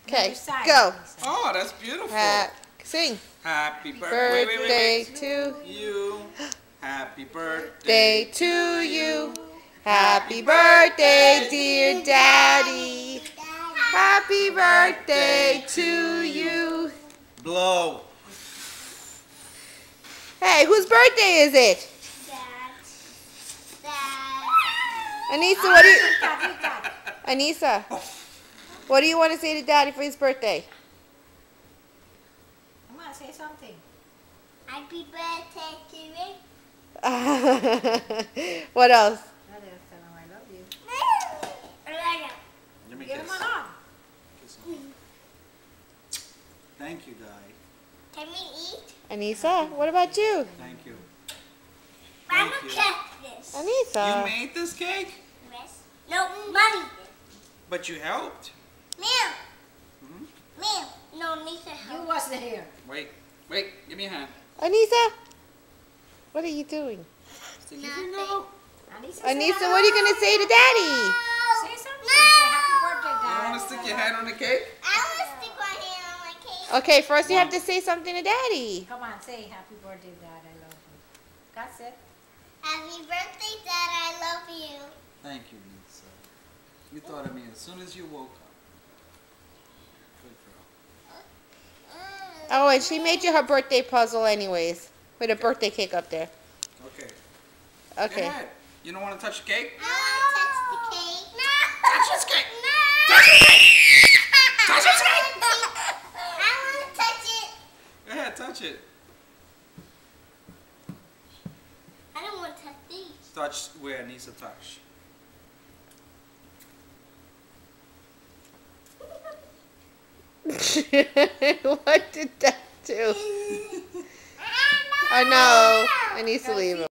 Okay, go. Oh, that's beautiful. Sing. Happy Birthday to you. Happy birthday to you. Happy birthday, dear Daddy. Happy birthday to you. Blow. Hey, whose birthday is it? Anissa, what do you... Anissa, what do you want to say to Daddy for his birthday? Come on, say something. Happy birthday to you. What else? Tell him I love you. Give me a Give him kiss. a hug. Kiss him. Thank you, Guy. Can we eat? Anissa, what about you? Thank you. I'm Thank gonna you. cut this. Anissa. You made this cake? Yes. No, Mommy did. But you helped. Meow. Hmm? Meow. No, Lisa You help. wasn't here. Wait, give me a hand. Anissa, what are you doing? Stick your Nothing. finger out. Anissa, what are you going to say to Daddy? Say something. Say happy birthday, You Dad. don't want to stick your hand on the cake? I want to stick my hand on my cake. Okay, first you have to say something to Daddy. Come on, say happy birthday, Dad. I love you. That's it. Happy birthday, Dad. I love you. Thank you, Lisa. You thought of me as soon as you woke up. Good girl. Oh, and she made you her birthday puzzle anyways. With a birthday cake up there. Okay. Okay. Go ahead. You don't want to touch the cake? I want to touch the cake. No. Touch this cake. No. Touch the cake. Touch this cake. I want to touch it. Go ahead, touch it. I don't want to touch these. Touch where it needs to touch. What did that do? Oh no, I need to leave him.